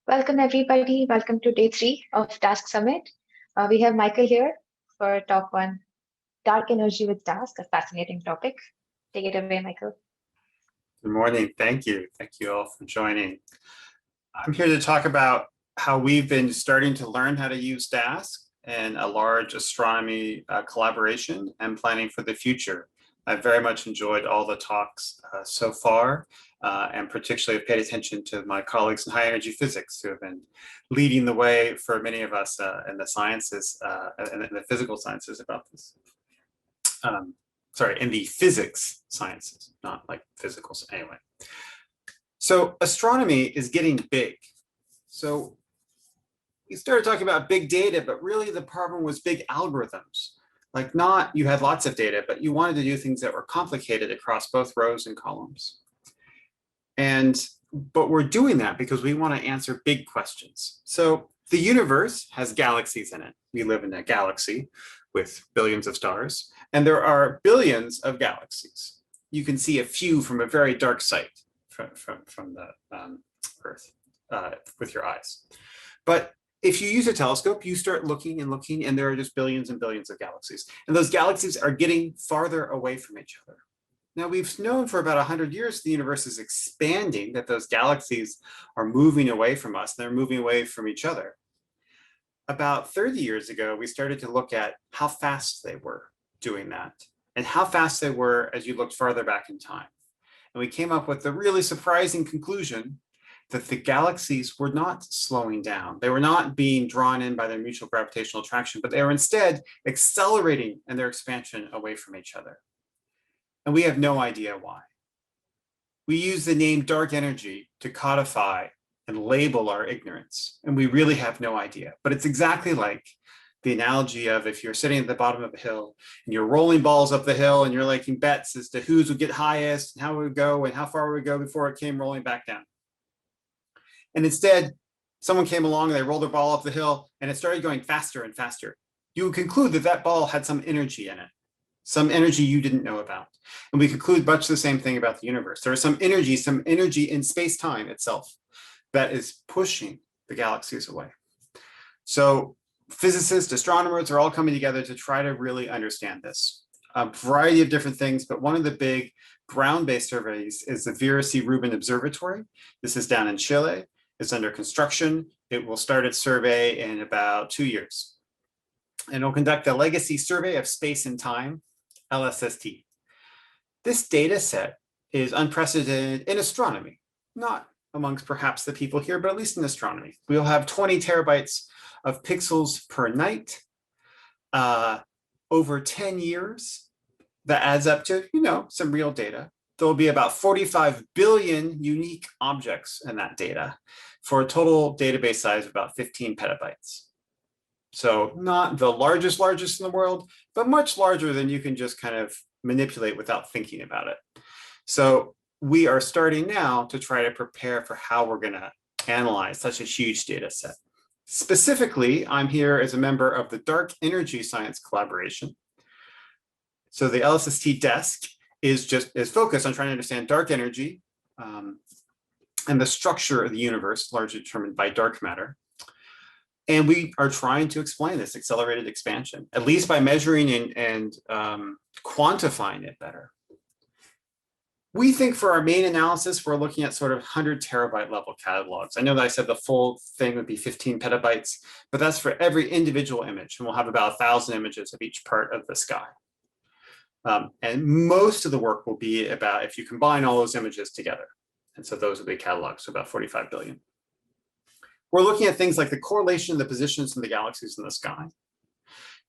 Welcome, everybody. Welcome to day 3 of Dask Summit. We have Michael here for talk on dark energy with Dask, a fascinating topic. Take it away, Michael. Good morning. Thank you. Thank you all for joining. I'm here to talk about how we've been starting to learn how to use Dask in a large astronomy collaboration and planning for the future. I've very much enjoyed all the talks so far, and particularly have paid attention to my colleagues in high energy physics who have been leading the way for many of us in the sciences and in the physical sciences about this. Sorry, in the physics sciences, not like physicals anyway. So astronomy is getting big. So we started talking about big data, but really the problem was big algorithms. Like not, you had lots of data, but you wanted to do things that were complicated across both rows and columns. But we're doing that because we want to answer big questions. So the universe has galaxies in it. We live in a galaxy with billions of stars, and there are billions of galaxies. You can see a few from a very dark site from the Earth with your eyes. But if you use a telescope, you start looking and looking, and there are just billions and billions of galaxies. And those galaxies are getting farther away from each other. Now, we've known for about 100 years the universe is expanding, that those galaxies are moving away from us, and they're moving away from each other. About 30 years ago, we started to look at how fast they were doing that, and how fast they were as you looked farther back in time. And we came up with the really surprising conclusion that the galaxies were not slowing down. They were not being drawn in by their mutual gravitational attraction, but they were instead accelerating in their expansion away from each other. And we have no idea why. We use the name dark energy to codify and label our ignorance, and we really have no idea. But it's exactly like the analogy of if you're sitting at the bottom of a hill and you're rolling balls up the hill and you're making bets as to whose would get highest and how it would go and how far it would go before it came rolling back down. And instead, someone came along and they rolled their ball up the hill and it started going faster and faster. You would conclude that that ball had some energy in it, some energy you didn't know about. And we conclude much the same thing about the universe. There is some energy in space-time itself that is pushing the galaxies away. So physicists, astronomers are all coming together to try to really understand this. A variety of different things, but one of the big ground-based surveys is the Vera C. Rubin Observatory. This is down in Chile. It's under construction. It will start its survey in about 2 years. And it'll conduct a legacy survey of space and time, LSST. This data set is unprecedented in astronomy, not amongst perhaps the people here, but at least in astronomy. We'll have 20 terabytes of pixels per night over 10 years. That adds up to, some real data. There will be about 45 billion unique objects in that data for a total database size of about 15 petabytes. So not the largest in the world, but much larger than you can just kind of manipulate without thinking about it. So we are starting now to try to prepare for how we're going to analyze such a huge data set. Specifically, I'm here as a member of the Dark Energy Science Collaboration. So the LSST DESC is focused on trying to understand dark energy and the structure of the universe, largely determined by dark matter. And we are trying to explain this accelerated expansion, at least by measuring and quantifying it better. We think for our main analysis, we're looking at sort of 100 terabyte level catalogs. I know that I said the full thing would be 15 petabytes, but that's for every individual image. And we'll have about 1,000 images of each part of the sky. And most of the work will be about if you combine all those images together. And so those will be catalogs, so about 45 billion. We're looking at things like the correlation of the positions of the galaxies in the sky,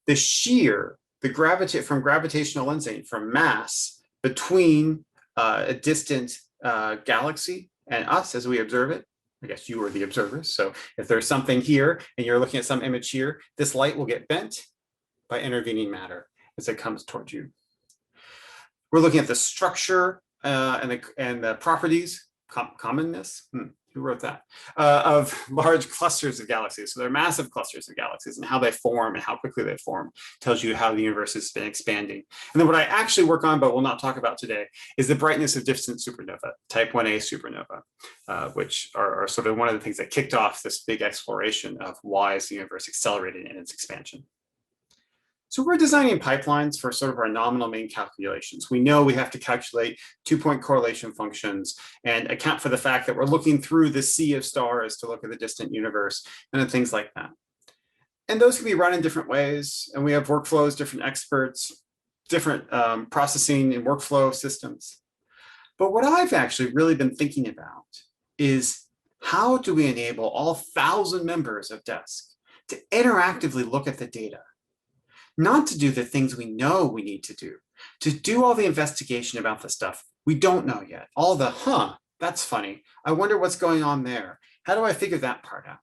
the shear, from gravitational lensing, from mass between a distant galaxy and us as we observe it. I guess you are the observers. So if there's something here and you're looking at some image here, this light will get bent by intervening matter as it comes towards you. We're looking at the structure and the properties, commonness. who wrote that? Of large clusters of galaxies. So they're massive clusters of galaxies, and how they form and how quickly they form tells you how the universe has been expanding. And then what I actually work on, but will not talk about today, is the brightness of distant supernova, type 1a supernova, which are sort of one of the things that kicked off this big exploration of why is the universe accelerating in its expansion. So we're designing pipelines for sort of our nominal main calculations. We know we have to calculate 2-point correlation functions and account for the fact that we're looking through the sea of stars to look at the distant universe and things like that. And those can be run in different ways. And we have workflows, different experts, different processing and workflow systems. But what I've actually really been thinking about is how do we enable all 1,000 members of DESC to interactively look at the data? Not to do the things we know we need to do all the investigation about the stuff we don't know yet. All the, that's funny. I wonder what's going on there. How do I figure that part out?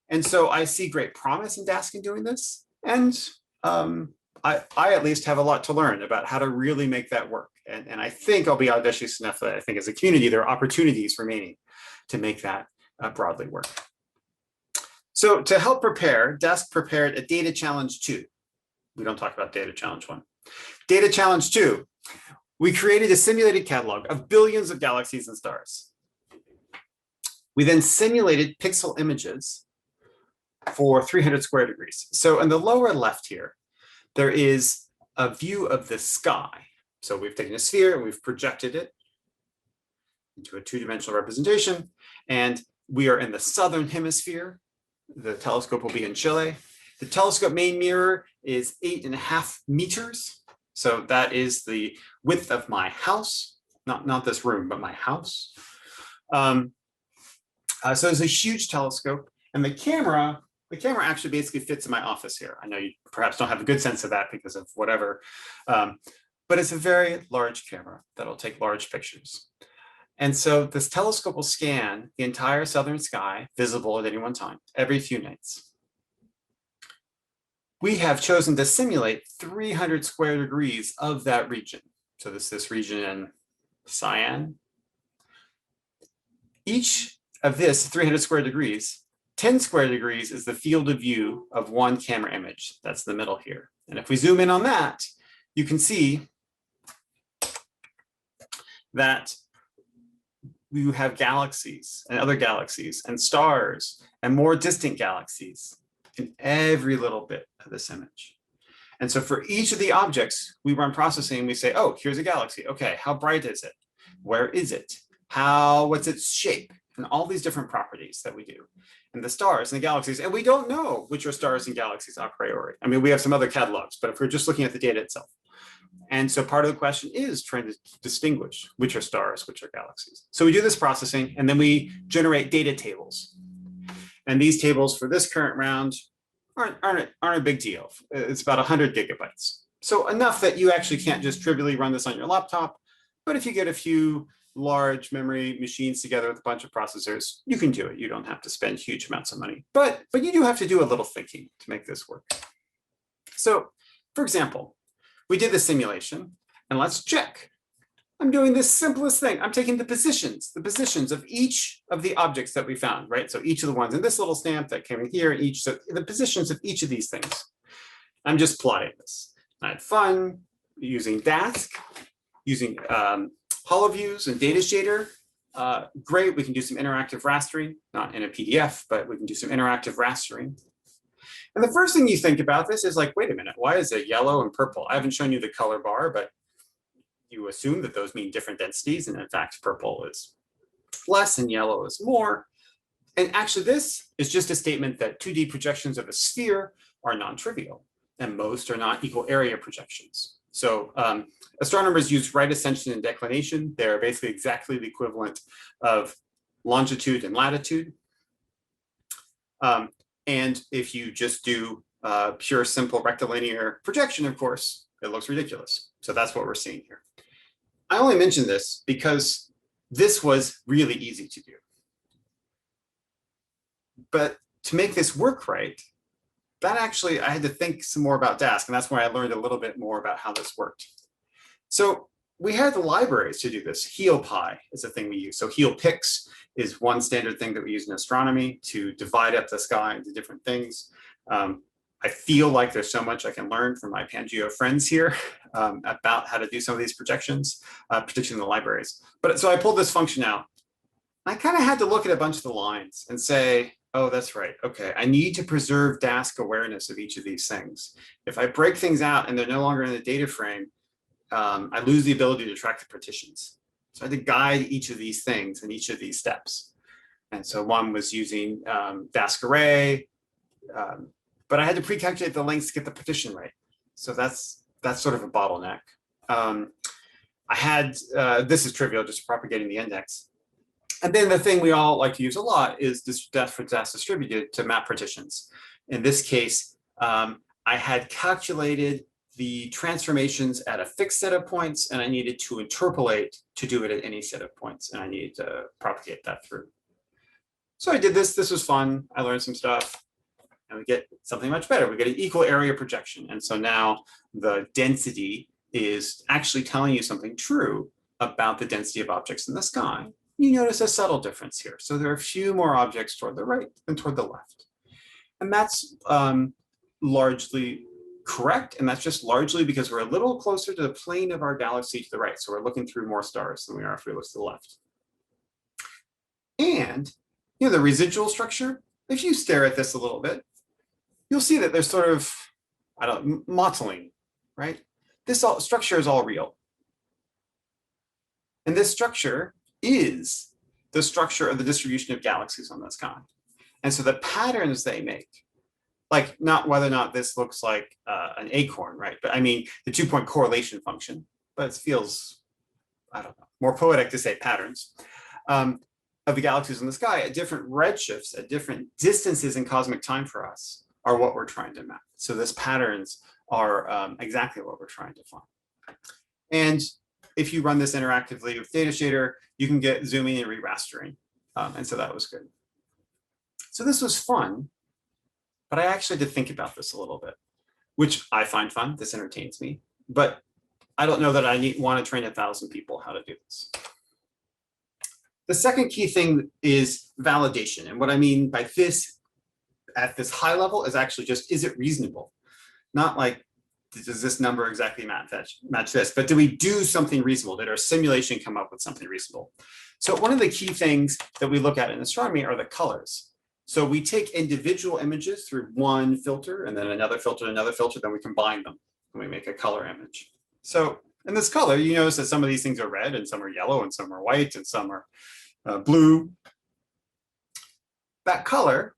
And so I see great promise in Dask in doing this. And I at least have a lot to learn about how to really make that work. And I think I'll be audacious enough that I think as a community, there are opportunities remaining to make that broadly work. So to help prepare, Dask prepared a data challenge 2. We don't talk about data challenge 1. Data challenge 2, we created a simulated catalog of billions of galaxies and stars. We then simulated pixel images for 300 square degrees. So in the lower left here, there is a view of the sky. So we've taken a sphere and we've projected it into a 2-dimensional representation. And we are in the southern hemisphere. The telescope will be in Chile. The telescope main mirror is 8.5 meters. So that is the width of my house, not this room, but my house. So it's a huge telescope, and the camera actually basically fits in my office here. I know you perhaps don't have a good sense of that because of whatever, but it's a very large camera that'll take large pictures. And so this telescope will scan the entire southern sky, visible at any one time, every few nights. We have chosen to simulate 300 square degrees of that region. So this region in cyan. Each of this 300 square degrees, 10 square degrees is the field of view of one camera image. That's the middle here. And if we zoom in on that, you can see that we have galaxies and other galaxies and stars and more distant galaxies in every little bit of this image. And so for each of the objects, we run processing and we say, oh, here's a galaxy. Okay, how bright is it? Where is it? What's its shape? And all these different properties that we do. And the stars and the galaxies, and we don't know which are stars and galaxies a priori. I mean, we have some other catalogs, but if we're just looking at the data itself. And so part of the question is trying to distinguish which are stars, which are galaxies. So we do this processing, and then we generate data tables. And these tables for this current round aren't a big deal. It's about 100 gigabytes. So enough that you actually can't just trivially run this on your laptop. But if you get a few large memory machines together with a bunch of processors, you can do it. You don't have to spend huge amounts of money. But you do have to do a little thinking to make this work. So, for example, we did the simulation, and let's check. I'm doing this simplest thing. I'm taking the positions of each of the objects that we found, right? So each of the ones in this little stamp that came in here, so the positions of each of these things. I'm just plotting this. I had fun using Dask, using HoloViews and Data Shader. Great, we can do some interactive rastering, not in a PDF, but we can do some interactive rastering. And the first thing you think about this is like, wait a minute, why is it yellow and purple? I haven't shown you the color bar, but you assume that those mean different densities. And in fact, purple is less and yellow is more. And actually, this is just a statement that 2D projections of a sphere are non-trivial, and most are not equal area projections. So astronomers use right ascension and declination. They're basically exactly the equivalent of longitude and latitude. And if you just do pure, simple rectilinear projection, of course, it looks ridiculous. So that's what we're seeing here. I only mention this because this was really easy to do. But to make this work right, that actually, I had to think some more about Dask, and that's why I learned a little bit more about how this worked. So we had the libraries to do this. HealPy is a thing we use. So HealPix is one standard thing that we use in astronomy to divide up the sky into different things. I feel like there's so much I can learn from my Pangeo friends here about how to do some of these projections, particularly in the libraries. But so I pulled this function out. I kind of had to look at a bunch of the lines and say, oh, that's right. Okay, I need to preserve Dask awareness of each of these things. If I break things out and they're no longer in the data frame, I lose the ability to track the partitions. So I had to guide each of these things and each of these steps. And so one was using Dask array, but I had to pre-calculate the lengths to get the partition right. So that's sort of a bottleneck. I had, this is trivial, just propagating the index. And then the thing we all like to use a lot is this def for Dask distributed to map partitions. In this case, I had calculated the transformations at a fixed set of points, and I needed to interpolate to do it at any set of points, and I needed to propagate that through. So I did this. This was fun. I learned some stuff, and we get something much better. We get an equal area projection. And so now the density is actually telling you something true about the density of objects in the sky. You notice a subtle difference here. So there are a few more objects toward the right than toward the left. And that's largely correct. And that's just largely because we're a little closer to the plane of our galaxy to the right. So we're looking through more stars than we are if we look to the left. And the residual structure, if you stare at this a little bit, you'll see that there's sort of, mottling, right? This structure is all real. And this structure is the structure of the distribution of galaxies on the sky. And so the patterns they make, like not whether or not this looks like an acorn, right? But I mean, the 2-point correlation function, but it feels, I don't know, more poetic to say patterns of the galaxies in the sky at different redshifts, at different distances in cosmic time for us are what we're trying to map. So these patterns are exactly what we're trying to find. And if you run this interactively with Data Shader, you can get zooming and re-rastering. And so that was good. So this was fun, but I actually had to think about this a little bit, which I find fun. This entertains me, but I don't know that I want to train 1,000 people how to do this. The second key thing is validation. And what I mean by this at this high level is actually just, is it reasonable? Not like, does this number exactly match this, but do we do something reasonable? Did our simulation come up with something reasonable? So one of the key things that we look at in astronomy are the colors. So we take individual images through one filter and then another filter, then we combine them and we make a color image. So in this color, you notice that some of these things are red and some are yellow and some are white and some are blue. That color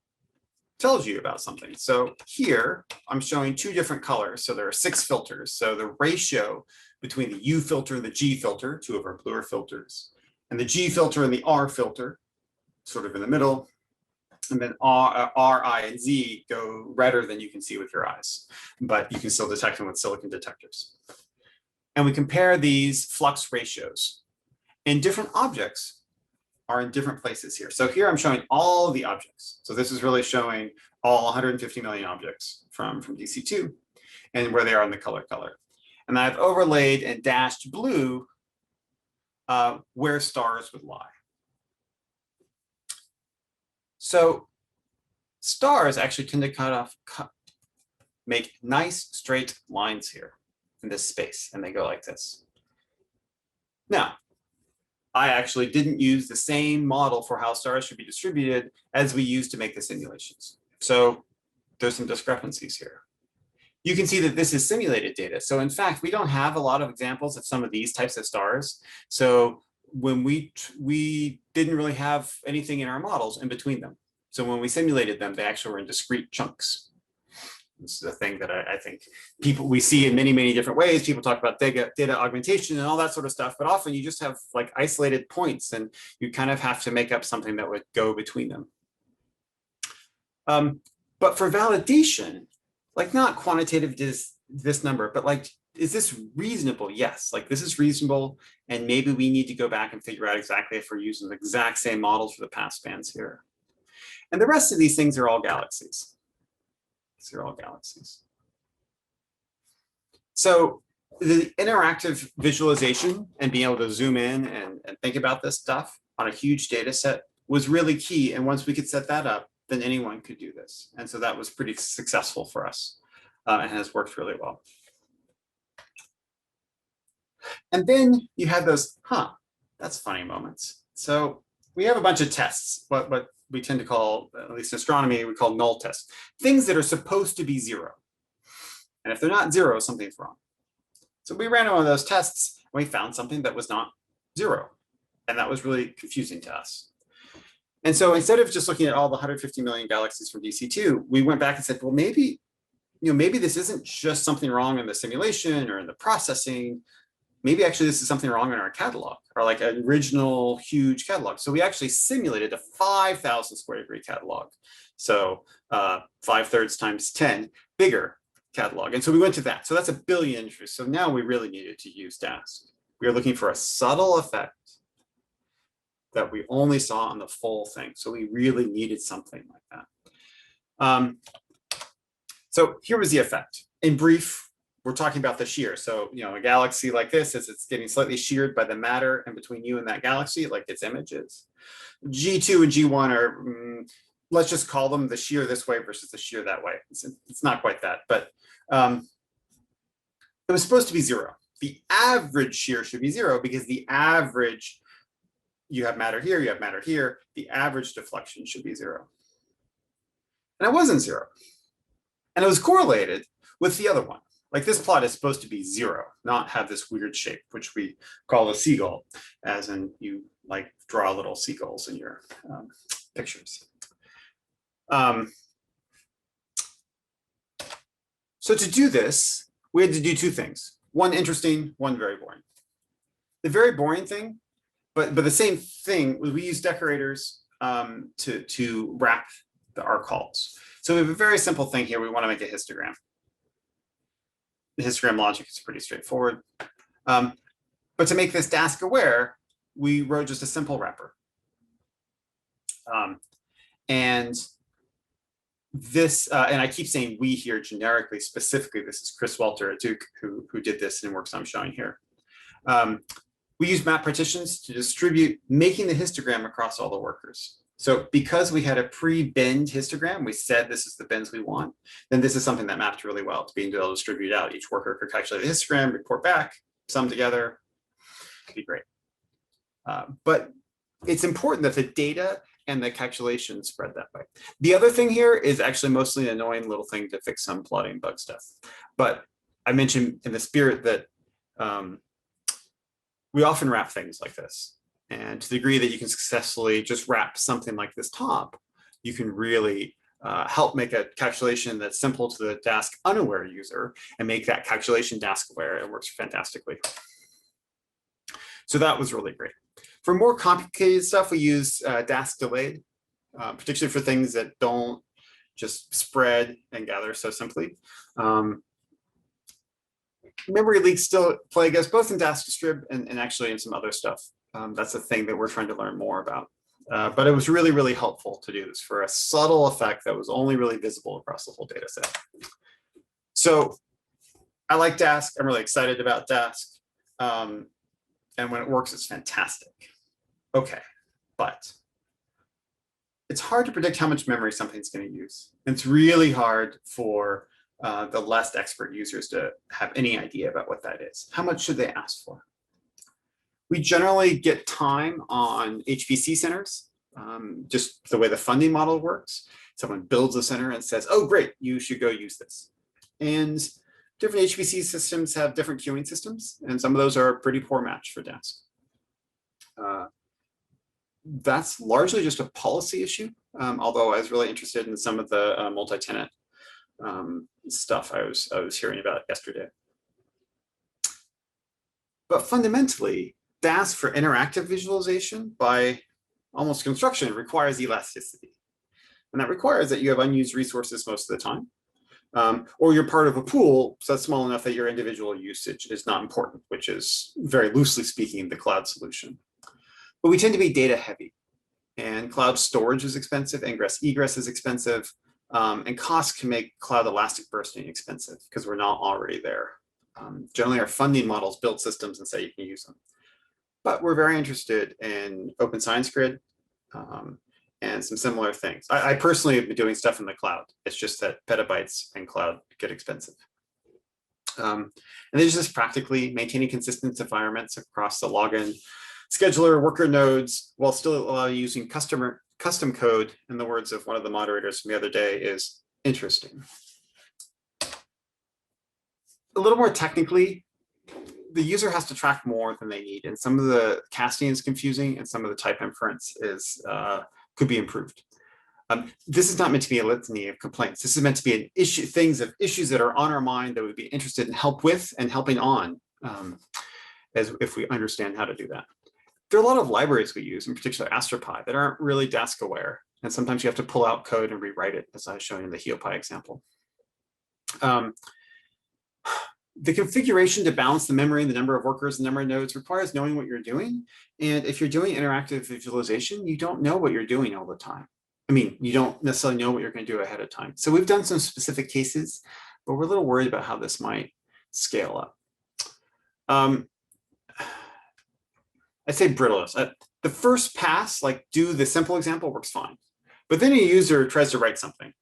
tells you about something. So here I'm showing 2 different colors. So there are 6 filters. So the ratio between the U filter and the G filter, 2 of our bluer filters, and the G filter and the R filter, sort of in the middle, and then R, I, and Z go redder than you can see with your eyes, but you can still detect them with silicon detectors. And we compare these flux ratios, and different objects are in different places here. So here I'm showing all the objects. So this is really showing all 150 million objects from DC2 and where they are in the color. And I've overlaid and dashed blue where stars would lie. So stars actually tend to make nice straight lines here in this space, and they go like this. Now, I actually didn't use the same model for how stars should be distributed as we used to make the simulations. So there's some discrepancies here. You can see that this is simulated data. So in fact, we don't have a lot of examples of some of these types of stars. So when we didn't really have anything in our models in between them. So when we simulated them, they actually were in discrete chunks. This is a thing that I think we see in many, many different ways. People talk about data augmentation and all that sort of stuff, but often you just have like isolated points and you kind of have to make up something that would go between them. But for validation, like not quantitative this number, but like, is this reasonable? Yes, like this is reasonable. And maybe we need to go back and figure out exactly if we're using the exact same models for the path spans here. And the rest of these things are all galaxies. These are all galaxies. So the interactive visualization and being able to zoom in and think about this stuff on a huge data set was really key. And once we could set that up, then anyone could do this. And so that was pretty successful for us and has worked really well. And then you had those, that's funny moments. So we have a bunch of tests, what we tend to call, at least in astronomy, we call null tests, things that are supposed to be 0. And if they're not 0, something's wrong. So we ran one of those tests and we found something that was not 0. And that was really confusing to us. And so instead of just looking at all the 150 million galaxies from DC2, we went back and said, well, maybe this isn't just something wrong in the simulation or in the processing. Maybe actually this is something wrong in our catalog, or like an original huge catalog. So we actually simulated a 5,000 square degree catalog. So 5/3 times 10, bigger catalog. And so we went to that. So that's 1 billion entries. So now we really needed to use Dask. We were looking for a subtle effect that we only saw on the full thing. So we really needed something like that. So here was the effect. In brief, we're talking about the shear. So, a galaxy like this, as it's getting slightly sheared by the matter in between you and that galaxy, like its images. G2 and G1 are, let's just call them the shear this way versus the shear that way. It's not quite that, but it was supposed to be 0. The average shear should be 0 because the average, you have matter here, you have matter here, the average deflection should be 0. And it wasn't 0. And it was correlated with the other one. Like this plot is supposed to be 0, not have this weird shape, which we call a seagull, as in you like draw little seagulls in your pictures. So to do this, we had to do 2 things. One interesting, one very boring. The very boring thing, but the same thing, we use decorators to wrap our calls. So we have a very simple thing here. We want to make a histogram. The histogram logic is pretty straightforward. But to make this Dask aware, we wrote just a simple wrapper. And this, and I keep saying we here generically, specifically, this is Chris Welter at Duke who did this in works I'm showing here. We use map partitions to distribute, making the histogram across all the workers. So because we had a pre-binned histogram, we said this is the bins we want, then this is something that mapped really well to being able to distribute out. Each worker could calculate the histogram, report back, sum together, it'd be great. But it's important that the data and the calculation spread that way. The other thing here is actually mostly an annoying little thing to fix some plotting bug stuff. But I mentioned in the spirit that we often wrap things like this. And to the degree that you can successfully just wrap something like this top, you can really help make a calculation that's simple to the Dask unaware user and make that calculation Dask aware. It works fantastically. So that was really great. For more complicated stuff, we use Dask delayed, particularly for things that don't just spread and gather so simply. Memory leaks still plague us both in Dask distrib and actually in some other stuff. That's a thing that we're trying to learn more about. But it was really, really helpful to do this for a subtle effect that was only really visible across the whole data set. So I like Dask. I'm really excited about Dask. And when it works, it's fantastic. Okay, but it's hard to predict how much memory something's going to use. It's really hard for the less expert users to have any idea about what that is. How much should they ask for? We generally get time on HPC centers, just the way the funding model works. Someone builds a center and says, oh, great, you should go use this. And different HPC systems have different queuing systems, and some of those are a pretty poor match for Dask. That's largely just a policy issue, although I was really interested in some of the multi-tenant stuff I was hearing about yesterday. But fundamentally, Dask for interactive visualization by almost construction requires elasticity. And that requires that you have unused resources most of the time, or you're part of a pool so that's small enough that your individual usage is not important, which is very loosely speaking the cloud solution. But we tend to be data heavy, and cloud storage is expensive, ingress egress is expensive, and costs can make cloud elastic bursting expensive because we're not already there. Generally, our funding models build systems and say you can use them. But we're very interested in Open Science Grid and some similar things. I personally have been doing stuff in the cloud. It's just that petabytes and cloud get expensive. And there's just practically maintaining consistent environments across the login scheduler worker nodes while still allowing using custom code, in the words of one of the moderators from the other day, is interesting. A little more technically, the user has to track more than they need, and some of the casting is confusing, and some of the type inference is could be improved. This is not meant to be a litany of complaints. This is meant to be an issue, issues that are on our mind that we'd be interested in help with and helping on, as if we understand how to do that. There are a lot of libraries we use, in particular AstroPy, that aren't really Dask aware, and sometimes you have to pull out code and rewrite it, as I was showing in the HeoPy example. The configuration to balance the memory and the number of workers and number of nodes requires knowing what you're doing. And if you're doing interactive visualization, you don't know what you're doing all the time. I mean, you don't necessarily know what you're going to do ahead of time. So we've done some specific cases, but we're a little worried about how this might scale up. I say brittleness. The first pass, like do the simple example, works fine. But then a user tries to write something,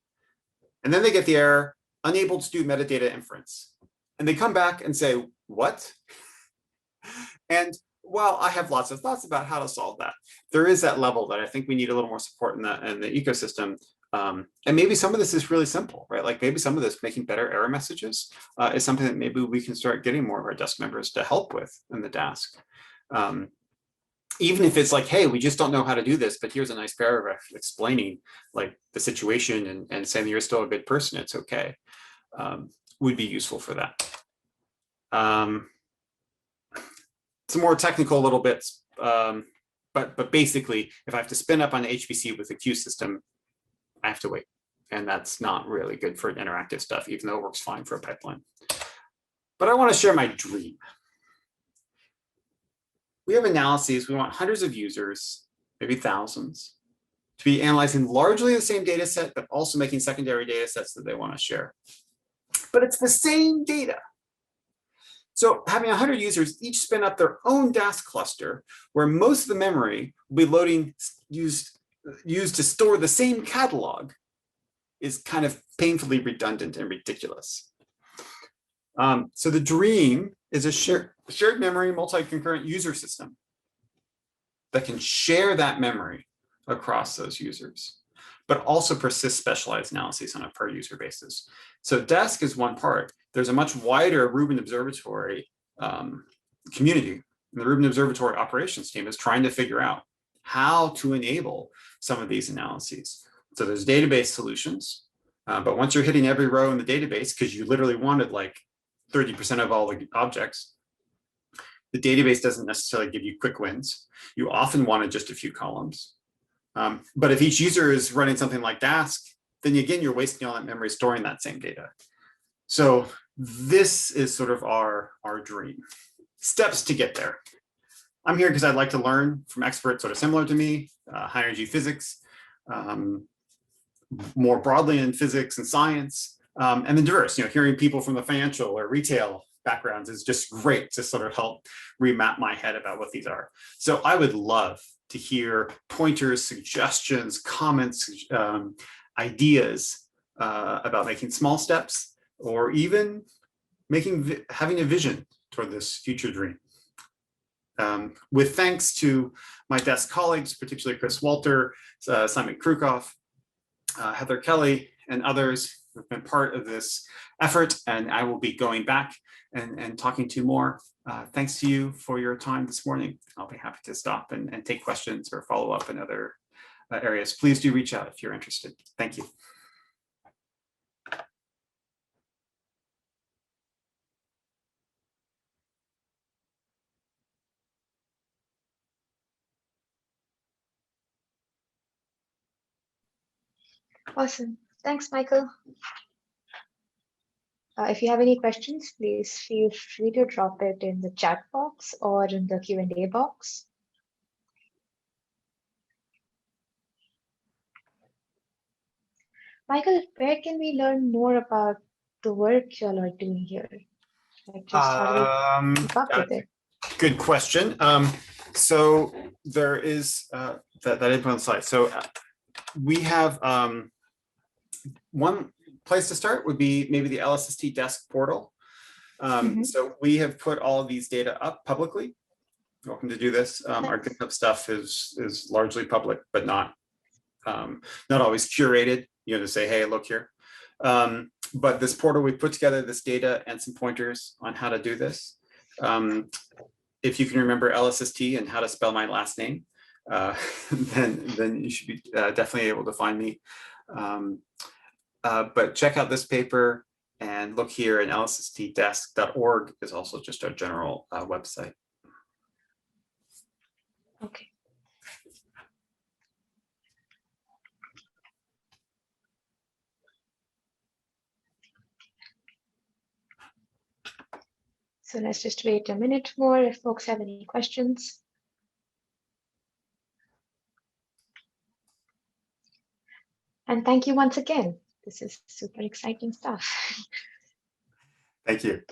and then they get the error, unable to do metadata inference. And they come back and say, what? And while I have lots of thoughts about how to solve that, there is that level that I think we need a little more support in the ecosystem. And maybe some of this is really simple, right? Like maybe some of this, making better error messages, is something that maybe we can start getting more of our desk members to help with in the Dask. Even if it's like, hey, we just don't know how to do this, but here's a nice paragraph explaining like the situation and saying you're still a good person, it's okay. Would be useful for that. Some more technical little bits, but basically, if I have to spin up on HPC with a queue system, I have to wait. And that's not really good for interactive stuff, even though it works fine for a pipeline. But I want to share my dream. We have analyses, we want hundreds of users, maybe thousands, to be analyzing largely the same data set, but also making secondary data sets that they want to share. But it's the same data. So having 100 users each spin up their own Dask cluster, where most of the memory will be used to store the same catalog, is kind of painfully redundant and ridiculous. So the dream is a shared memory multi-concurrent user system that can share that memory across those users, but also persist specialized analyses on a per user basis. So Dask is one part. There's a much wider Rubin Observatory community. And the Rubin Observatory operations team is trying to figure out how to enable some of these analyses. So there's database solutions, but once you're hitting every row in the database, because you literally wanted like 30% of all the objects, the database doesn't necessarily give you quick wins. You often wanted just a few columns. But if each user is running something like Dask, then again, you're wasting all that memory storing that same data. So this is sort of our dream. Steps to get there. I'm here because I'd like to learn from experts sort of similar to me, high energy physics, more broadly in physics and science, and then diverse, hearing people from the financial or retail backgrounds is just great to sort of help remap my head about what these are. So I would love to hear pointers, suggestions, comments, ideas about making small steps, or even having a vision toward this future dream. With thanks to my desk colleagues, particularly Chris Walter, Simon Krukoff, Heather Kelly, and others who have been part of this effort, and I will be going back and talking to more. Thanks to you for your time this morning. I'll be happy to stop and take questions or follow up in other areas. Please do reach out if you're interested. Thank you. Awesome. Thanks, Michael. If you have any questions, please feel free to drop it in the chat box or in the Q&A box. Michael, where can we learn more about the work y'all are doing here? Like just how do we keep up with it? Good question. So there is that info on the slide. So we have one place to start would be maybe the LSST DESC portal. So we have put all of these data up publicly. You're welcome to do this. Our GitHub stuff is largely public, but not always curated. You know, to say, hey, look here. But this portal, we put together this data and some pointers on how to do this. If you can remember LSST and how to spell my last name, then you should be definitely able to find me. But check out this paper and look here, and lsstdesk.org is also just our general website. Okay. So let's just wait a minute more if folks have any questions. And thank you once again. This is super exciting stuff. Thank you.